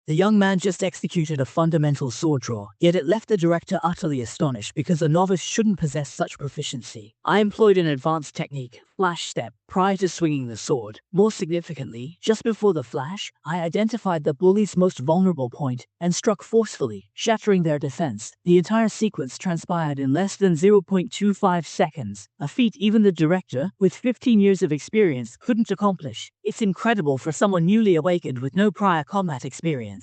The young man just executed a fundamental sword draw, yet it left the director utterly astonished because a novice shouldn't possess such proficiency. I employed an advanced technique, flash step, prior to swinging the sword. More significantly, just before the flash, I identified the bully's most vulnerable point and struck forcefully, shattering their defense. The entire sequence transpired in less than 0.25 seconds, a feat even the director, with 15 years of experience, couldn't accomplish. It's incredible for someone newly awakened with no prior combat experience.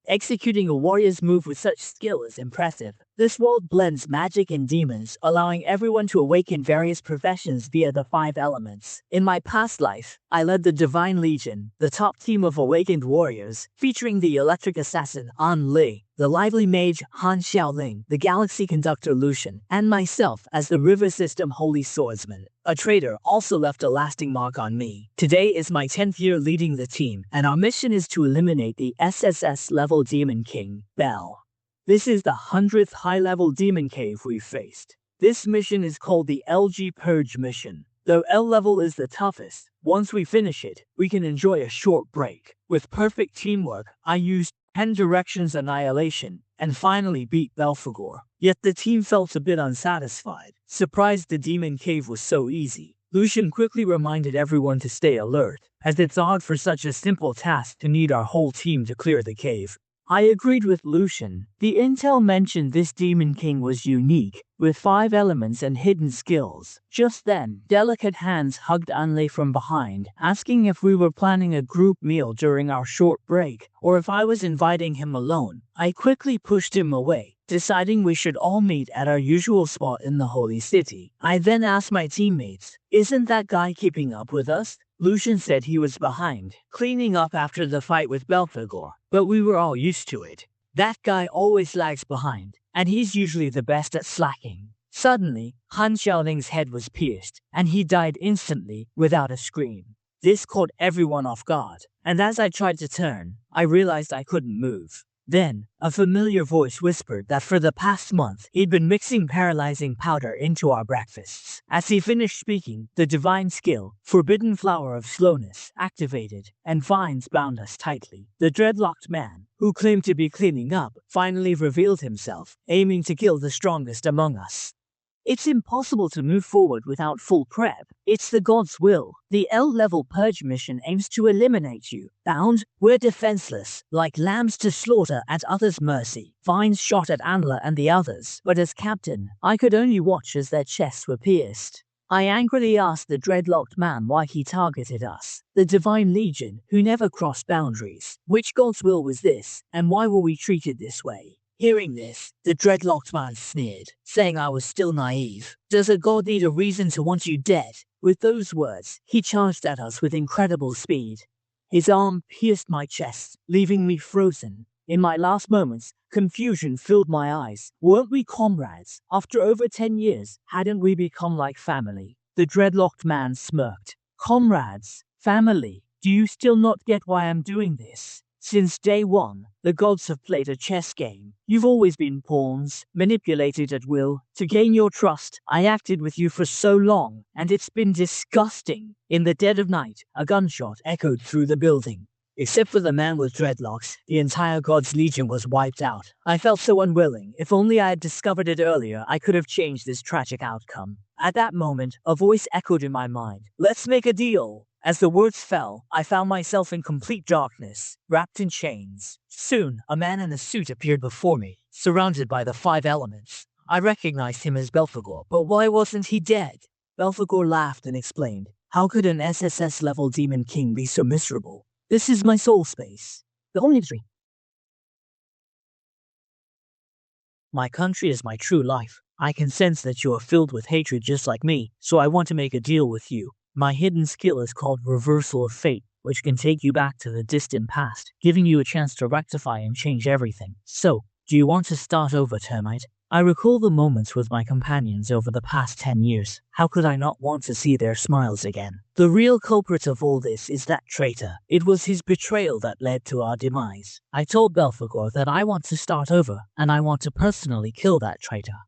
Executing a warrior's move with such skill is impressive. This world blends magic and demons, allowing everyone to awaken various professions via the 5 elements. In my past life, I led the Divine Legion, the top team of awakened warriors, featuring the electric assassin An Li, the lively mage Han Xiaoling, the galaxy conductor Lucian, and myself as the river system holy swordsman. A traitor also left a lasting mark on me. Today is my 10th year leading the team, and our mission is to eliminate the SSS level demon king, Bell. This is the 100th high-level demon cave we've faced. This mission is called the LG Purge mission. Though L level is the toughest, once we finish it, we can enjoy a short break. With perfect teamwork, I used 10 directions annihilation, and finally beat Belphegor. Yet the team felt a bit unsatisfied, surprised the demon cave was so easy. Lucian quickly reminded everyone to stay alert, as it's odd for such a simple task to need our whole team to clear the cave. I agreed with Lucian. The intel mentioned this Demon King was unique, with 5 elements and hidden skills. Just then, delicate hands hugged Anle from behind, asking if we were planning a group meal during our short break, or if I was inviting him alone. I quickly pushed him away, deciding we should all meet at our usual spot in the Holy City. I then asked my teammates, "Isn't that guy keeping up with us?" Lucian said he was behind, cleaning up after the fight with Belphegor, but we were all used to it. That guy always lags behind, and he's usually the best at slacking. Suddenly, Han Xiaoling's head was pierced, and he died instantly, without a scream. This caught everyone off guard, and as I tried to turn, I realized I couldn't move. Then, a familiar voice whispered that for the past month, he'd been mixing paralyzing powder into our breakfasts. As he finished speaking, the divine skill, Forbidden Flower of Slowness, activated, and vines bound us tightly. The dreadlocked man, who claimed to be cleaning up, finally revealed himself, aiming to kill the strongest among us. It's impossible to move forward without full prep. It's the God's will. The L-level purge mission aims to eliminate you. Bound, we're defenseless, like lambs to slaughter at others' mercy. Vines shot at Anla and the others, but as captain, I could only watch as their chests were pierced. I angrily asked the dreadlocked man why he targeted us. The Divine Legion, who never crossed boundaries. Which God's will was this, and why were we treated this way? Hearing this, the dreadlocked man sneered, saying I was still naive. Does a god need a reason to want you dead? With those words, he charged at us with incredible speed. His arm pierced my chest, leaving me frozen. In my last moments, confusion filled my eyes. Weren't we comrades? After over 10 years, hadn't we become like family? The dreadlocked man smirked. Comrades? Family? Do you still not get why I'm doing this? Since day one, the gods have played a chess game. You've always been pawns, manipulated at will. To gain your trust, I acted with you for so long, and it's been disgusting. In the dead of night, a gunshot echoed through the building. Except for the man with dreadlocks, the entire God's Legion was wiped out. I felt so unwilling. If only I had discovered it earlier, I could have changed this tragic outcome. At that moment, a voice echoed in my mind. Let's make a deal. As the words fell, I found myself in complete darkness, wrapped in chains. Soon, a man in a suit appeared before me, surrounded by the 5 elements. I recognized him as Belphegor, but why wasn't he dead? Belphegor laughed and explained, how could an SSS-level demon king be so miserable? This is my soul space. The only dream. My country is my true life. I can sense that you are filled with hatred just like me, so I want to make a deal with you. My hidden skill is called Reversal of Fate, which can take you back to the distant past, giving you a chance to rectify and change everything. So, do you want to start over, Termite? I recall the moments with my companions over the past 10 years. How could I not want to see their smiles again? The real culprit of all this is that traitor. It was his betrayal that led to our demise. I told Belphegor that I want to start over, and I want to personally kill that traitor.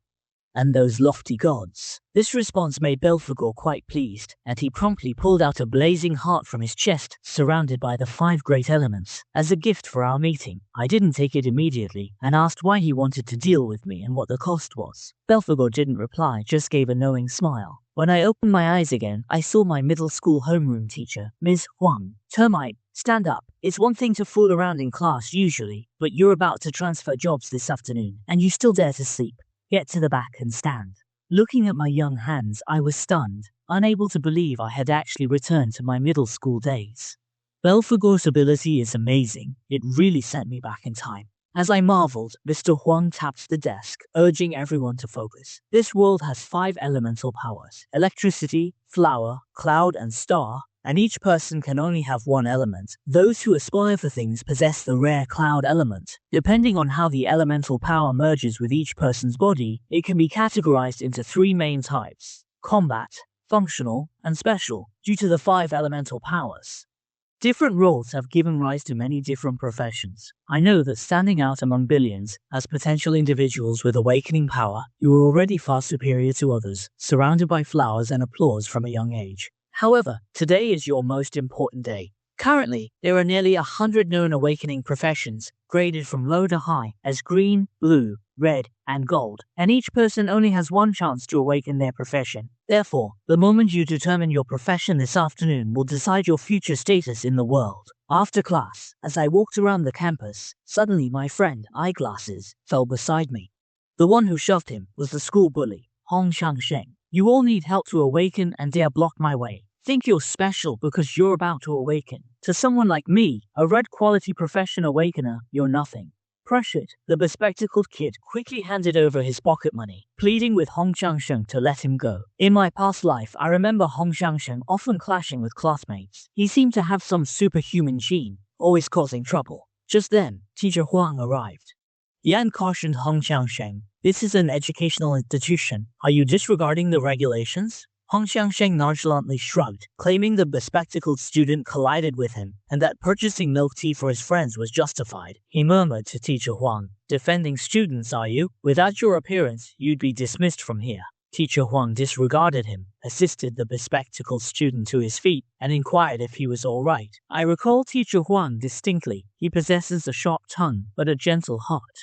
and those lofty gods. This response made Belphegor quite pleased, and he promptly pulled out a blazing heart from his chest, surrounded by the 5 great elements, as a gift for our meeting. I didn't take it immediately, and asked why he wanted to deal with me and what the cost was. Belphegor didn't reply, just gave a knowing smile. When I opened my eyes again, I saw my middle school homeroom teacher, Ms. Huang. Termite, stand up. It's one thing to fool around in class usually, but you're about to transfer jobs this afternoon, and you still dare to sleep. Get to the back and stand. Looking at my young hands, I was stunned, unable to believe I had actually returned to my middle school days. Belphegor's ability is amazing. It really sent me back in time. As I marveled, Mr. Huang tapped the desk, urging everyone to focus. This world has 5 elemental powers: electricity, flower, cloud, and star, and each person can only have one element. Those who aspire for things possess the rare cloud element. Depending on how the elemental power merges with each person's body, it can be categorized into 3 main types: combat, functional, and special, due to the 5 elemental powers. Different roles have given rise to many different professions. I know that standing out among billions, as potential individuals with awakening power, you are already far superior to others, surrounded by flowers and applause from a young age. However, today is your most important day. Currently, there are nearly 100 known awakening professions, graded from low to high, as green, blue, red, and gold, and each person only has one chance to awaken their profession. Therefore, the moment you determine your profession this afternoon will decide your future status in the world. After class, as I walked around the campus, suddenly my friend, Eyeglasses, fell beside me. The one who shoved him was the school bully, Hong Shangsheng. You all need help to awaken and dare block my way. Think you're special because you're about to awaken. To someone like me, a red quality profession awakener, you're nothing. Pressured, the bespectacled kid quickly handed over his pocket money, pleading with Hong Shangsheng to let him go. In my past life, I remember Hong Shangsheng often clashing with classmates. He seemed to have some superhuman gene, always causing trouble. Just then, Teacher Huang arrived. Yan cautioned Hong Shangsheng, "This is an educational institution. Are you disregarding the regulations?" Hong Shangsheng nonchalantly shrugged, claiming the bespectacled student collided with him, and that purchasing milk tea for his friends was justified. He murmured to Teacher Huang, "Defending students, are you? Without your appearance, you'd be dismissed from here." Teacher Huang disregarded him, assisted the bespectacled student to his feet, and inquired if he was all right. I recall Teacher Huang distinctly. He possesses a sharp tongue, but a gentle heart.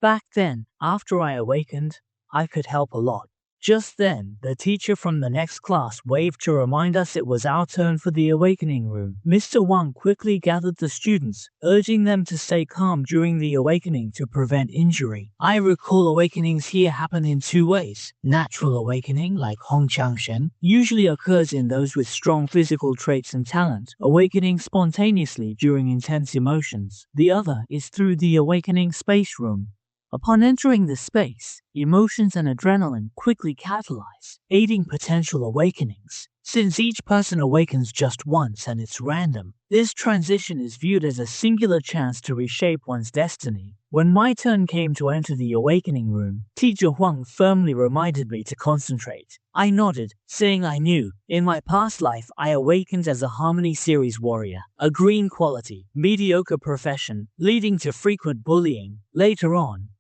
Back then, after I awakened, I could help a lot. Just then, the teacher from the next class waved to remind us it was our turn for the awakening room. Mr. Wang quickly gathered the students, urging them to stay calm during the awakening to prevent injury. I recall awakenings here happen in 2 ways. Natural awakening, like Hong Changshen, usually occurs in those with strong physical traits and talent, awakening spontaneously during intense emotions. The other is through the awakening space room. Upon entering the space, emotions and adrenaline quickly catalyze, aiding potential awakenings. Since each person awakens just once and it's random, this transition is viewed as a singular chance to reshape one's destiny. When my turn came to enter the awakening room, Teacher Huang firmly reminded me to concentrate. I nodded, saying I knew. In my past life, I awakened as a Harmony Series warrior, a green quality, mediocre profession, leading to frequent bullying. Later on,